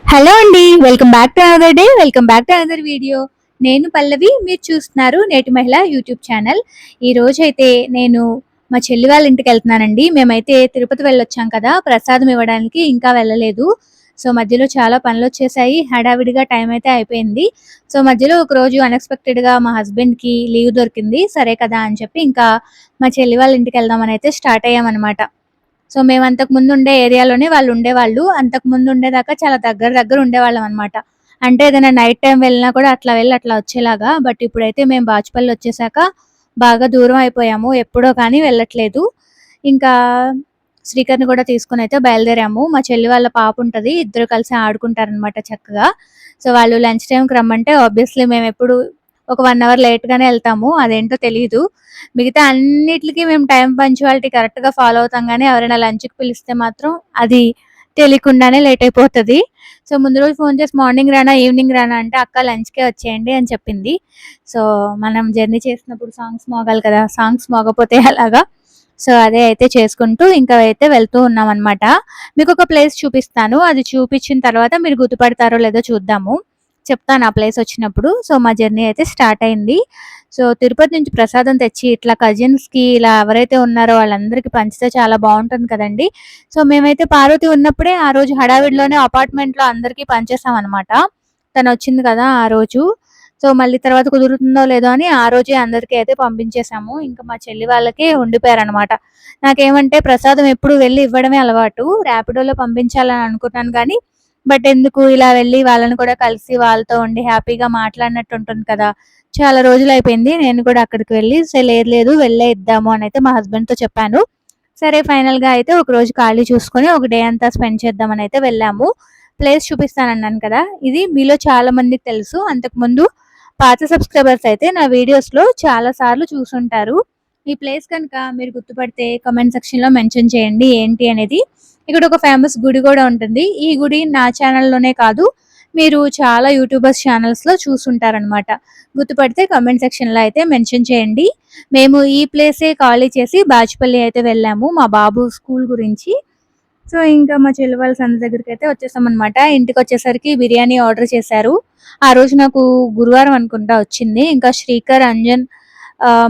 Hello అండి. Welcome back to another day. Welcome back to another video. నేను పల్లవి. మీరు చూస్తున్నారు నేటి మహిళ యూట్యూబ్ ఛానల్. ఈ రోజైతే నేను మా చెల్లి వాళ్ళ ఇంటికి వెళ్తున్నానండి. మేమైతే తిరుపతి వెళ్ళొచ్చాం కదా, ప్రసాదం ఇవ్వడానికి ఇంకా వెళ్ళలేదు. సో మధ్యలో చాలా పనులు వచ్చేసాయి. హడావిడిగా టైం అయితే అయిపోయింది. సో మధ్యలో ఒక రోజు అన్ఎక్స్పెక్టెడ్గా మా హస్బెండ్కి లీవ్ దొరికింది. సరే కదా అని చెప్పి ఇంకా మా చెల్లి వాళ్ళ ఇంటికి వెళ్దామని అయితే స్టార్ట్ అయ్యామన్నమాట. సో మేము అంతకు ముందు ఉండే ఏరియాలోనే వాళ్ళు ఉండేవాళ్ళు. అంతకు ముందు ఉండేదాకా చాలా దగ్గర దగ్గర ఉండేవాళ్ళం అనమాట. అంటే ఏదైనా నైట్ టైం వెళ్ళినా కూడా అట్లా వెళ్ళి అట్లా వచ్చేలాగా. బట్ ఇప్పుడైతే మేము బాచుపల్లి వచ్చేసాక బాగా దూరం అయిపోయాము. ఎప్పుడో కానీ వెళ్ళట్లేదు. ఇంకా శ్రీకర్ని కూడా తీసుకొని అయితే బయలుదేరాము. మా చెల్లి వాళ్ళ పాప ఉంటది. ఇద్దరు కలిసి ఆడుకుంటారనమాట చక్కగా. సో వాళ్ళు లంచ్ టైంకి రమ్మంటే ఆబ్వియస్లీ మేము ఎప్పుడు ఒక 1 అవర్ లేట్‌గానే ఎళ్తాము. అదేంటో తెలీదు. మిగతా అన్నిట్లికి మేము టైమ్ పంక్చువాలిటీ కరెక్ట్‌గా ఫాలో అవుతాం గానీ, ఎవరైనా లంచ్‌కి పిలిస్తే మాత్రం అది తెలియకుండానే లేట్ అయిపోతది. సో, ముందు రోజు ఫోను చేసి మార్నింగ్ రానా, ఈవినింగ్ రానా అంటే, "అక్క లంచ్‌కే వచ్చేయండి" అని చెప్పింది. సో, మనం జర్నీ చేసినప్పుడు సాంగ్స్ మోగాలి కదా! సాంగ్స్ మోగపోతే ఎలాగా? సో, అదే అయితే చేసుకుంటూ ఇంకా అయితే వెళ్తూ ఉన్నామనమాట. మీకొక ప్లేస్ చూపిస్తాను. అది చూపిచ్చిన తర్వాత మీరు గుర్తుపడతారో లేదో చూద్దాము. చెప్తాను ఆ ప్లేస్ వచ్చినప్పుడు. సో, మా జర్నీ అయితే స్టార్ట్ అయింది. సో, తిరుపతి నుంచి ప్రసాదం తెచ్చి ఇట్లా కజిన్స్‌కి ఇలా ఎవరైతే ఉన్నారో వాళ్ళందరికీ పంచితే చాలా బావుంటుంది కదండీ! సో, మేమైతే పార్వతి ఉన్నప్పుడే ఆ రోజు హడావిడిలోనే అపార్ట్మెంట్‌లో అందరికీ పంచేసామనమాట. తనొచ్చింది కదా ఆ రోజు. సో, మళ్ళీ తర్వాత కుదురుతుందో లేదో అని ఆ రోజే అందరికీ అయితే పంపించేసాము. ఇంకా మా చెల్లి వాళ్ళకే ఉండిపోయారనమాట. నాకేమంటే ప్రసాదం ఎప్పుడు వెళ్లి ఇవ్వడమే అలవాటు. ర్యాపిడోలో పంపించాలని అనుకున్నాను గానీ, బట్ ఎందుకు ఇలా వెళ్లి వాళ్ళని కూడా కలిసి వాళ్ళతో ఉండి హ్యాపీగా మాట్లాడినట్టు ఉంటుంది కదా! చాలా రోజులైపోయింది. నేను కూడా అక్కడికి వెళ్లి లేదు లేదు వెళ్ళే ఇద్దాము అనైతే మా హస్బెండ్‌తో చెప్పాను. సరే ఫైనల్‌గా అయితే ఒకరోజు ఖాళీ చూసుకొని ఒక డే అంతా స్పెండ్ చేద్దామనైతే వెళ్ళాము. ప్లేస్ చూపిస్తానన్నాను కదా! ఇది మీలో చాలా మందికి తెలుసు. అంతకుముందు పాత సబ్‌స్క్రైబర్స్ అయితే నా వీడియోస్‌లో చాలా సార్లు చూసుంటారు. ఈ ప్లేస్ కనుక మీరు గుర్తుపడితే కామెంట్ సెక్షన్‌లో మెన్షన్ చేయండి ఏంటి అనేది. ఇక్కడ ఒక ఫేమస్ గుడి గూడా ఉంటుంది. ఈ గుడి నా ఛానల్‌లోనే కాదు, మీరు చాలా యూట్యూబర్స్ ఛానల్స్‌లో చూసుంటారనమాట. గుర్తుపడితే కామెంట్ సెక్షన్‌లో అయితే మెన్షన్ చేయండి. మేము ఈ ప్లేసే ఖాళీ చేసి బాచుపల్లి అయితే వెళ్ళాము మా బాబు స్కూల్ గురించి. సో, ఇంకా మా చెల్లి వాళ్ళ సందు దగ్గరికైతే వచ్చేసామనమాట. ఇంటికొచ్చేసరికి బిర్యానీ ఆర్డర్ చేశారు. ఆ రోజు నాకు గురువారం అనుకుంటా వచ్చింది. ఇంకా శ్రీకర్, అంజన్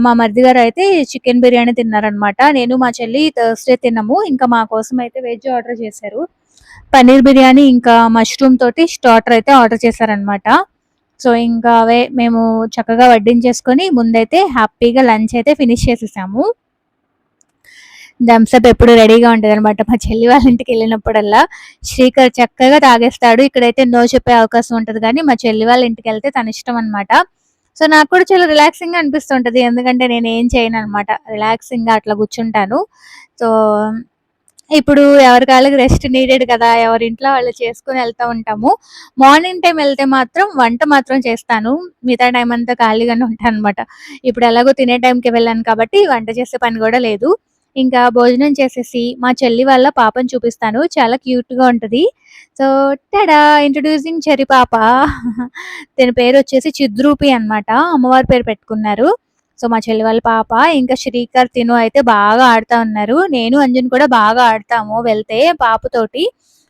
మా మరిది గారైతే చికెన్ బిర్యానీ తిన్నారనమాట. నేను మా చెల్లి థర్స్‌డే తినము. ఇంకా మా కోసం అయితే వెజ్ ఆర్డర్ చేశారు. పన్నీర్ బిర్యానీ ఇంకా మష్రూమ్ తోటి స్టార్టర్ అయితే ఆర్డర్ చేశారనమాట. సో, ఇంకా అవే మేము చక్కగా వడ్డించేసుకొని ముందైతే హ్యాపీగా లంచ్ అయితే ఫినిష్ చేసేసాము. థమ్స్ అప్ ఎప్పుడు రెడీగా ఉంటదనమాట. మా చెల్లి వాళ్ళ ఇంటికెళ్ళినప్పుడల్లా శ్రీకర్ చక్కగా తాగేస్తాడు. ఇక్కడైతే నో చెప్పే అవకాశం ఉంటది గానీ, మా చెల్లి వాళ్ళ ఇంటికెళ్తే తన ఇష్టం అనమాట. సో, నాకు కూడా చాలా రిలాక్సింగ్‌గా అనిపిస్తుంటది. ఎందుకంటే నేనేం చేయననమాట. రిలాక్సింగ్‌గా అట్లా కూర్చుంటాను. సో, ఇప్పుడు ఎవరికి ఆళ్ళకి రెస్ట్ నీడెడ్ కదా! ఎవరింట్లో వాళ్ళు చేసుకొని ఎళ్తా ఉంటాము. మార్నింగ్ టైమ్ ఎళ్తే మాత్రం వంట మాత్రం చేస్తాను. మిగతా టైమ్ అంతా ఖాళీగానే ఉంటాననమాట. ఇప్పుడు ఎలాగో తినే టైంకే వెళ్ళాను కాబట్టి వంట చేసే పని గూడా లేదు. ఇంకా భోజనం చేసేసి మా చెల్లి వాళ్ళ పాపని చూపిస్తాను. చాలా క్యూట్‌గా ఉంటది. So, ta-da! ఇంట్రొడ్యూసింగ్ చెర్రి పాప. తిన పేరొచ్చేసి చిద్రూపి అనమాట. అమ్మవారి పేరు పెట్టుకున్నారు. సో, మా చెల్లి వాళ్ళ పాప, ఇంకా శ్రీకర్, తిను అయితే బాగా ఆడుతా ఉన్నారు. నేను, అంజన్ కూడా బాగా ఆడతాము వెళ్తే పాపతోటి.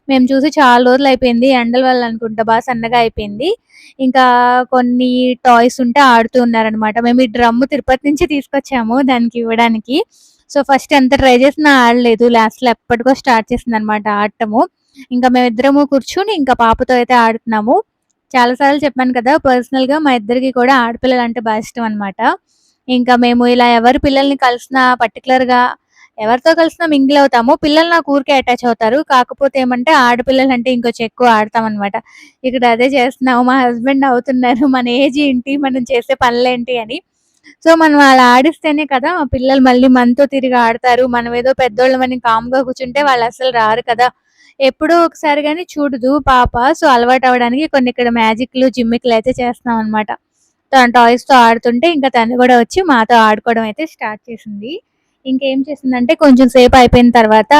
మేము చూసి చాలా రోజులయిపోయింది. ఎండల వల్ల అనుకుంటా సన్నగా అయిపోయింది. ఇంకా కొన్ని టాయ్స్ ఉంటే ఆడుతూ ఉన్నారనమాట. మేము ఈ డ్రమ్ము తిరుపతి నుంచి తీసుకొచ్చాము దానికి ఇవ్వడానికి. సో, ఫస్ట్ ఎంత ట్రై చేసినా ఆడలేదు. లాస్ట్‌లో ఎప్పటికో స్టార్ట్ చేసిందనమాట ఆడటము. ఇంకా మేమిద్దరము కూర్చొని ఇంకా పాపతో అయితే ఆడుతున్నాము. చాలా సార్లు చెప్పాను కదా! పర్సనల్‌గా మా ఇద్దరికీ కూడా ఆడపిల్లలంటే ఇష్టం అనమాట. ఇంకా మేము ఇలా ఎవరి పిల్లల్ని కలిసినా పర్టిక్యులర్‌గా ఎవరితో కలిసినా మింగిల్ అవుతాము. పిల్లలు నాకు ఊరికే అటాచ్ అవుతారు. కాకపోతే ఏమంటే ఆడపిల్లలంటే ఇంకొంచెం ఎక్కువ ఆడతామనమాట. ఇక్కడ అదే చేస్తున్నాము. మా హస్బెండ్ నవ్వుతున్నారు. మన ఏజ్ ఏంటి? మనం చేసే పనులేంటి అని. సో, మనం అలా ఆడిస్తేనే కదా పిల్లలు మళ్ళీ మనతో తిరిగి ఆడతారు. మనం ఏదో పెద్దోళ్ళమని కామ్‌గా కూర్చుంటే వాళ్ళసలు రారు కదా! ఎప్పుడో ఒకసారి గాని చూడదు పాప. సో, అలవాటవ్వడానికి కొన్ని ఇక్కడ మ్యాజిక్‌లు, జిమ్మిక్‌లయితే చేస్తున్నామనమాట. తన టాయ్స్‌తో ఆడుతుంటే ఇంకా తను గూడా వచ్చి మాతో ఆడుకోవడం అయితే స్టార్ట్ చేసింది. ఇంకేం చేసిందంటే కొంచెం సేపు అయిపోయిన తర్వాత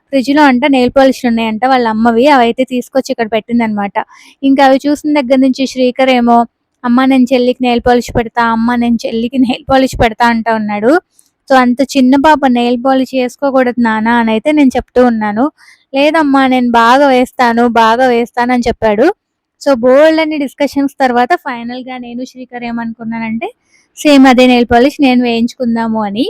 ఫ్రిడ్జ్‌లో అంట నెయిల్ పాలిష్‌లు ఉన్నాయంట వాళ్ళ అమ్మవి. అవైతే తీసుకొచ్చి ఇక్కడ పెట్టిందనమాట. ఇంకా అవి చూసిన దగ్గర నుంచి శ్రీకర్ ఏమో, "అమ్మ నేను చెల్లికి నెయిల్ పాలిష్ పెడతా, అమ్మ నేను చెల్లికి నెయిల్ పాలిష్ పెడతా" అంటా ఉన్నాడు. సో అంత చిన్న పాప నెయిల్ పాలిష్ చేసుకోకూడదు నాన్న అని అయితే నేను చెప్తూ ఉన్నాను. లేదమ్మా నేను బాగా వేస్తాను అని చెప్పాడు. సో బోలెడన్ని డిస్కషన్స్ తర్వాత ఫైనల్‌గా నేను శ్రీకర్ ఏమనుకున్నానంటే సేమ్ అదే నెయిల్ పాలిష్ నేను వేయించుకుందాము అని.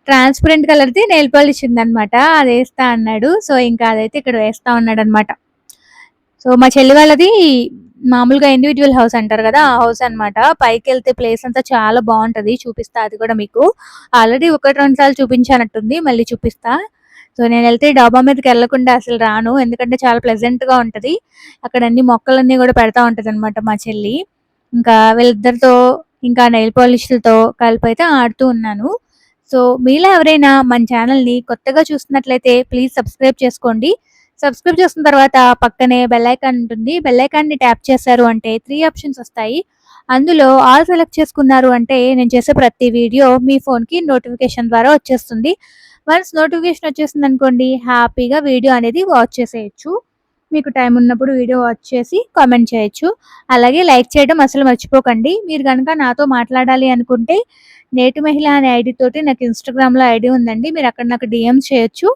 ట్రాన్స్‌పరెంట్ కలర్‌ది నెయిల్ పాలిష్ ఉందనమాట. అదేస్తా అన్నాడు. సో ఇంకా అదైతే ఇక్కడ వేస్తా ఉన్నాడనమాట. సో మా చెల్లి వాళ్ళది మామూలుగా ఇండివిడ్యువల్ హౌస్ అంటారు కదా! ఆ హౌస్ అనమాట. పైకెళ్తే ప్లేస్ అంతా చాలా బావుంటది. చూపిస్తా అది కూడా మీకు. ఆల్రెడీ 1, 2 సార్లు చూపించానట్టుంది. మళ్ళీ చూపిస్తా. సో నేనెళ్తే డాబా మీదకెళ్ళకుండా అసలు రాను. ఎందుకంటే చాలా ప్లెజెంట్‌గా ఉంటది. అక్కడ అన్ని మొక్కలన్నీ కూడా పెడతా ఉంటదనమాట మా చెల్లి. ఇంకా వీళ్ళిద్దరితో ఇంకా నెయిల్ పాలిష్‌లతో కలిపైతే ఆడుతూ ఉన్నాను. సో మీలో ఎవరైనా మన ఛానల్‌ని కొత్తగా చూస్తున్నట్లయితే ప్లీజ్ సబ్స్క్రైబ్ చేసుకోండి. సబ్స్క్రైబ్ చేసిన తర్వాత పక్కనే బెల్ ఐకాన్ ఉంటుంది. బెల్ ఐకాన్‌ని ట్యాప్ చేశారు అంటే 3 ఆప్షన్స్ వస్తాయి. అందులో ఆల్ సెలెక్ట్ చేసుకున్నారు అంటే నేను చేసే ప్రతి వీడియో మీ ఫోన్‌కి నోటిఫికేషన్ ద్వారా వచ్చేస్తుంది. వన్స్ నోటిఫికేషన్ వచ్చేసిందనుకోండి హ్యాపీగా వీడియో అనేది వాచ్ చేసేయొచ్చు. మీకు టైం ఉన్నప్పుడు వీడియో వాచ్ చేసి కామెంట్ చేయొచ్చు. అలాగే లైక్ చేయడం అసలు మర్చిపోకండి. మీరు గనక నాతో మాట్లాడాలి అనుకుంటే నేటి మహిళ అనే ఐడీ తోటి నాకు ఇన్‌స్టాగ్రామ్‌లో ఐడీ ఉందండి. మీరు అక్కడ నాకు డీఎమ్స్ చేయొచ్చు.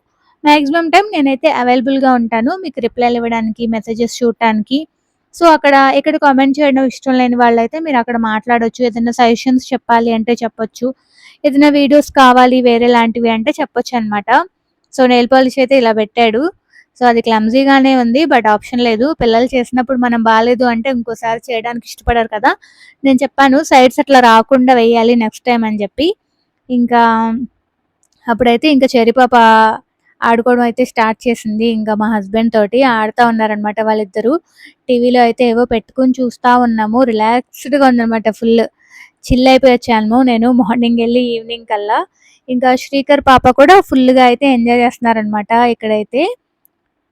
మాక్సిమం టైం నేనైతే అవైలబుల్‌గా ఉంటాను. మీకు రిప్లైలు ఇవ్వడానికి, మెసేజెస్ చూడటానికి. సో, ఇక్కడ కామెంట్ చేయడం ఇష్టం లేని వాళ్ళైతే మీరక్కడ మాట్లాడొచ్చు. ఏదైనా సజెషన్స్ చెప్పాలి అంటే చెప్పొచ్చు. ఏదైనా వీడియోస్ కావాలి వేరేలాంటివి అంటే చెప్పొచ్చనమాట. సో, నెయిల్ పాలిష్ అయితే ఇలా పెట్టాడు. సో, అది క్లమ్జీగానే ఉంది. బట్ ఆప్షన్ లేదు. పిల్లలు చేసినప్పుడు మనం బాలేదు అంటే ఇంకోసారి చేయడానికి ఇష్టపడరు కదా! నేను చెప్పాను సైడ్స్ అట్లా రాకుండా వేయాలి నెక్స్ట్ టైమ్ అని చెప్పి. ఇంకా అప్పుడైతే ఇంక చెర్రీ పాప ఆడుకోవడం అయితే స్టార్ట్ చేసింది. ఇంకా మా హస్బెండ్ తోటి ఆడుతా ఉన్నారనమాట వాళ్ళిద్దరూ. టీవీలో అయితే ఏవో పెట్టుకొని చూస్తా ఉన్నాము. రిలాక్స్‌డ్‌గా ఉందనమాట ఫుల్. చిల్ అయిపోయొచ్చాము నేను మార్నింగ్ ఎళ్లి ఈవినింగ్ కల్లా. ఇంకా శ్రీకర్ పాప కూడా ఫుల్‌గా అయితే ఎంజాయ్ చేస్తున్నారనమాట ఇక్కడైతే.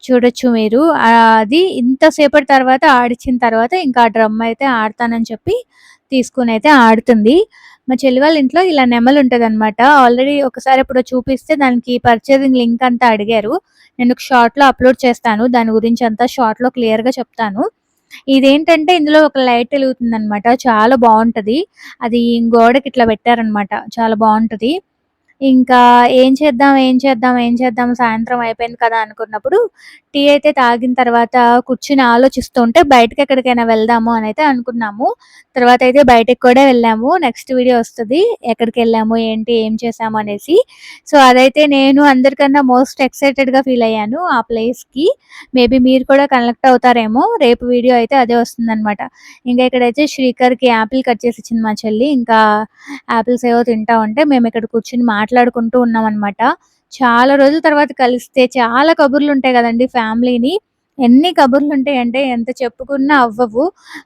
చూడొచ్చు మీరు. అది ఇంతసేపటి తర్వాత ఆడిచ్చిన తర్వాత ఇంకా ఆ డ్రమ్ అయితే ఆడతానని చెప్పి తీసుకొనైతే ఆడుతుంది. మా చెల్లి వాళ్ళ ఇంట్లో ఇలా నెమలుంటదనమాట. ఆల్రెడీ ఒకసారి ఎప్పుడో చూపిస్తే దానికి పర్చేసింగ్ లింక్ అంతా అడిగారు. నేను ఒక షార్ట్‌లో అప్‌లోడ్ చేస్తాను. దాని గురించి అంతా షార్ట్‌లో క్లియర్‌గా చెప్తాను. ఇదేంటంటే ఇందులో ఒక లైట్ ఎలుగుతుందనమాట. చాలా బావుంటది. అది గోడకి ఇట్లా పెట్టారనమాట. చాలా బావుంటది. ఇంకా ఏం చేద్దాం సాయంత్రం అయిపోయింది కదా అనుకున్నప్పుడు టీ అయితే తాగిన తర్వాత కూర్చొని ఆలోచిస్తూ ఉంటే బయటకెక్కడికైనా వెళ్దాము అనైతే అనుకున్నాము. తర్వాతయితే బయటకి కూడా వెళ్ళాము. నెక్స్ట్ వీడియో వస్తది. ఎక్కడికెళ్ళాము, ఏంటి, ఏం చేశాము అనేసి. సో, అదైతే నేను అందరికన్నా మోస్ట్ ఎక్సైటెడ్‌గా ఫీల్ అయ్యాను ఆ ప్లేస్‌కి. మేబీ మీరు కూడా కనెక్ట్ అవుతారేమో. రేపు వీడియో అయితే అదే వస్తుందనమాట. ఇంకా ఇక్కడైతే శ్రీకర్‌కి యాపిల్ కట్ చేసి ఇచ్చింది మా చెల్లి. ఇంకా యాపిల్స్ ఏవో తింటా ఉంటే మేమిక్కడ కూర్చొని మాట్లాడుకుంటూ ఉన్నామనమాట. చాలా రోజుల తర్వాత కలిస్తే చాలా కబుర్లుంటాయి గదండీ ఫ్యామిలీని. ఎన్ని కబుర్లుంటాయంటే ఎంత చెప్పుకున్నా అవ్వవు.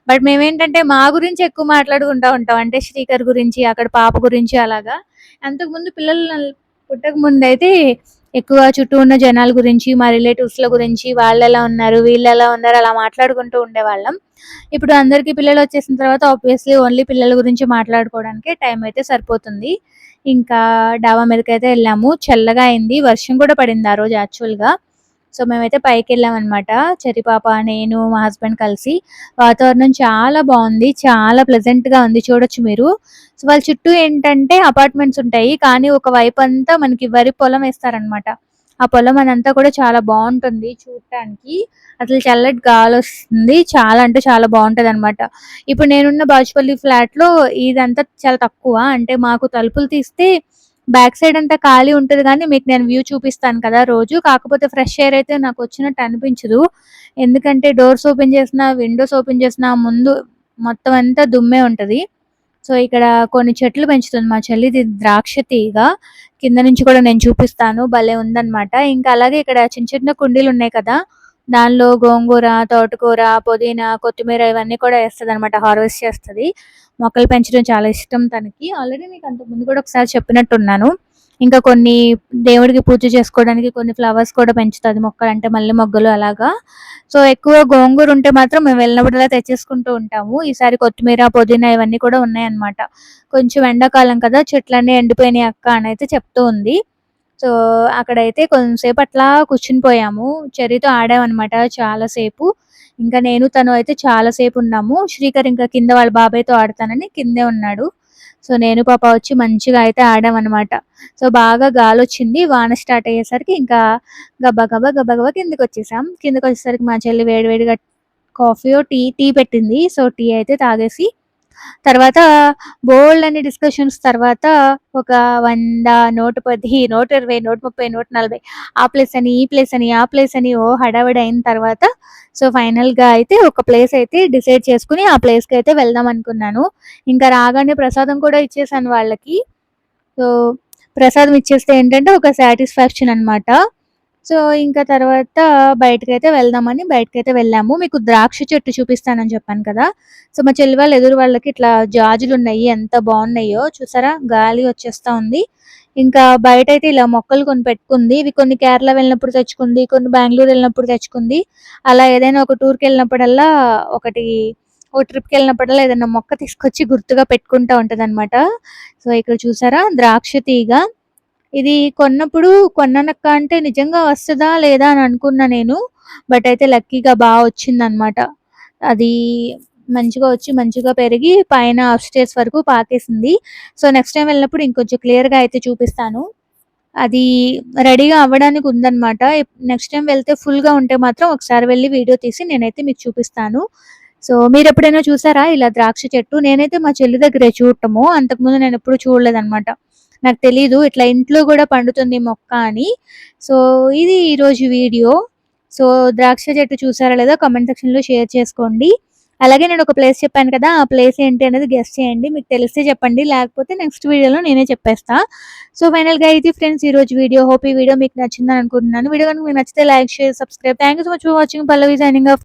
బట్ మేమేంటంటే మా గురించి ఎక్కువ మాట్లాడుకుంటా ఉంటాం. అంటే శ్రీకర్ గురించి, అక్కడ పాప గురించి అలాగా. అంతకుముందు పిల్లలు పుట్టకముందయితే ఎక్కువ చుట్టూ ఉన్న జనాల గురించి, మా రిలేటివ్స్‌ల గురించి వాళ్ళెలా ఉన్నారు, వీళ్ళెలా ఉన్నారు అలా మాట్లాడుకుంటూ ఉండేవాళ్ళం. ఇప్పుడు అందరికీ పిల్లలొచ్చేసిన తర్వాత ఆబ్వియస్‌లీ ఓన్లీ పిల్లల గురించి మాట్లాడుకోవడానికే టైం అయితే సరిపోతుంది. ఇంకా డాబా మీదకైతే ఎళ్ళాము. చల్లగా అయింది. వర్షం కూడా పడింది ఆ రోజు యాక్చువల్‌గా. సో, మేమైతే పైకెళ్ళామనమాట. చెర్రీ పాప, నేను, మా హస్బెండ్ కలిసి. వాతావరణం చాలా బావుంది. చాలా ప్లెజెంట్‌గా ఉంది. చూడొచ్చు మీరు. సో, వాళ్ళ చుట్టూ ఏంటంటే అపార్ట్మెంట్స్ ఉంటాయి. కానీ ఒక వైపంతా మనకి వరి పొలం ఏస్తారనమాట. ఆ పొలం అదంతా కూడా చాలా బావుంటుంది చూడటానికి. అసలు చల్లటి గాలొస్తుంది. చాలా అంటే చాలా బావుంటదనమాట. ఇప్పుడు నేనున్న బాచుపల్లి ఫ్లాట్‌లో ఇదంతా చాలా తక్కువ. అంటే మాకు తలుపులు తీస్తే బ్యాక్ సైడ్ అంతా ఖాళీ ఉంటది గానీ, మీకు నేను వ్యూ చూపిస్తాను కదా రోజు. కాకపోతే ఫ్రెష్ ఎయిర్ అయితే నాకొచ్చినట్టు అనిపించదు. ఎందుకంటే డోర్స్ ఓపెన్ చేసినా, విండోస్ ఓపెన్ చేసినా ముందు మొత్తం అంతా దుమ్మే ఉంటది. సో, ఇక్కడ కొన్ని చెట్లు పెంచుతుంది మా చెల్లి. ఇది ద్రాక్ష తీగ. కింద నుంచి కూడా నేను చూపిస్తాను. భలే ఉందనమాట. ఇంకా అలాగే ఇక్కడ చిన్న చిన్న కుండీలున్నాయి కదా! దానిలో గోంగూర, తోటకూర, పుదీనా, కొత్తిమీర ఇవన్నీ కూడా ఏస్తదనమాట. హార్వెస్ట్ చేస్తది. మొక్కలు పెంచడం చాలా ఇష్టం తనకి. ఆల్రెడీ మీకు అంతకుముందు కూడా ఒకసారి చెప్పినట్టున్నాను. ఇంకా కొన్ని దేవుడికి పూజ చేసుకోవడానికి కొన్ని ఫ్లవర్స్ కూడా పెంచుతది మొక్కలు. అంటే మల్లె మొగ్గలు అలాగా. సో, ఎక్కువ గోంగూర ఉంటే మాత్రం మేము వెళ్ళినప్పుడల్లా తెచ్చేసుకుంటూ ఉంటాము. ఈసారి కొత్తిమీర, పుదీనా ఇవన్నీ కూడా ఉన్నాయన్నమాట. కొంచెం ఎండాకాలం కదా! చెట్లన్నీ ఎండిపోయినాయి అక్క అనైతే చెప్తూ ఉంది. సో, అక్కడైతే కొంతసేపు అట్లా కూర్చునిపోయాము. చెర్రీతో ఆడామనమాట చాలా సేపు. ఇంకా నేను, తను అయితే చాలా సేపు ఉన్నాము. శ్రీకర్ ఇంకా కింద వాళ్ళ బాబాయ్‌తో ఆడతానని కిందే ఉన్నాడు. సో నేను పాప వచ్చి మంచిగా అయితే ఆడామన్నమాట. సో బాగా గాలొచ్చింది. వాన స్టార్ట్ అయ్యేసరికి ఇంకా గబా గబా గబా గబా కిందకొచ్చేసాం. కిందకొచ్చేసరికి మా చెల్లి వేడి వేడిగా కాఫీయో టీ పెట్టింది. సో టీ అయితే తాగేసి తర్వాత బోలెడన్ని డిస్కషన్స్ తర్వాత ఒక 100, 110, 120, 130, 140 ఆ ప్లేస్ అని, ఈ ప్లేస్ అని, ఆ ప్లేస్ అని ఓ హడావిడి అయిన తర్వాత సో ఫైనల్‌గా అయితే ఒక ప్లేస్ అయితే డిసైడ్ చేసుకొని ఆ ప్లేస్‌కైతే వెళ్దాం అనుకున్నాను. ఇంకా రాగానే ప్రసాదం కూడా ఇచ్చేసాను వాళ్ళకి. సో ప్రసాదం ఇచ్చేస్తే ఏంటంటే ఒక సాటిస్ఫాక్షన్ అనమాట. సో ఇంకా తర్వాత బయటకైతే వెళ్దామని బయటకైతే వెళ్ళాము. మీకు ద్రాక్ష చెట్టు చూపిస్తానని చెప్పాను కదా! సో మా చెల్లి వాళ్ళ ఎదురు వాళ్ళకి ఇట్లా జాజులున్నాయి. ఎంత బాగున్నాయో చూసారా? గాలి వచ్చేస్తా ఉంది. ఇంకా బయటైతే ఇలా మొక్కలు కొన్ని పెట్టుకుంది. ఇవి కొన్ని కేరళ వెళ్ళినప్పుడు తెచ్చుకుంది. కొన్ని బెంగుళూరు వెళ్ళినప్పుడు తెచ్చుకుంది. అలా ఏదైనా ఒక టూర్‌కెళ్ళినప్పుడల్లా ఒకటి ఓ ట్రిప్‌కెళ్ళినప్పుడల్లా ఏదైనా మొక్క తీసుకొచ్చి గుర్తుగా పెట్టుకుంటా ఉంటదనమాట. సో ఇక్కడ చూసారా? ద్రాక్ష తీగ. ఇది కొన్నప్పుడు కొన్నానక్క అంటే నిజంగా వస్తదా? లేదా? అని అనుకున్నా నేను. బట్ అయితే లక్కీగా వచ్చిందనమాట. అది మంచిగా వచ్చి, మంచిగా పెరిగి పైన అప్‌స్టేర్స్ వరకు పాకేసింది. సో నెక్స్ట్ టైమ్ వెళ్ళినప్పుడు ఇంకొంచెం క్లియర్‌గా అయితే చూపిస్తాను. అది రెడీగా అవ్వడానికి ఉందనమాట. నెక్స్ట్ టైమ్ వెళ్తే ఫుల్‌గా ఉంటే మాత్రం ఒకసారి వెళ్లి వీడియో తీసి నేనైతే మీకు చూపిస్తాను. సో మీరెప్పుడైనా చూసారా ఇలా ద్రాక్ష చెట్టు? నేనైతే మా చెల్లి దగ్గరే చూడటము. అంతకుముందు నేనెప్పుడు చూడలేదనమాట. నాకు తెలీదు ఇట్లా ఇంట్లో గూడా పండుతుంది మొక్క అని. సో ఇది ఈరోజు వీడియో. సో ద్రాక్ష చెట్టు చూసారా లేదా కామెంట్ సెక్షన్‌లో షేర్ చేసుకోండి. అలాగే నేనొక ప్లేస్ చెప్పాను కదా! ఆ ప్లేస్ ఏంటి అనేది గెస్ చేయండి. మీకు తెలిస్తే చెప్పండి. లేకపోతే నెక్స్ట్ వీడియోలో నేనే చెప్పేస్తా. సో ఫైనల్‌గా ఇది ఫ్రెండ్స్ ఈరోజు వీడియో. హోప్ ఈ వీడియో మీకు నచ్చిందని అనుకుంటున్నాను. వీడియో గనుక మీకు నచ్చితే like, share, subscribe. Thank you so much for watching. Pallavi signing off.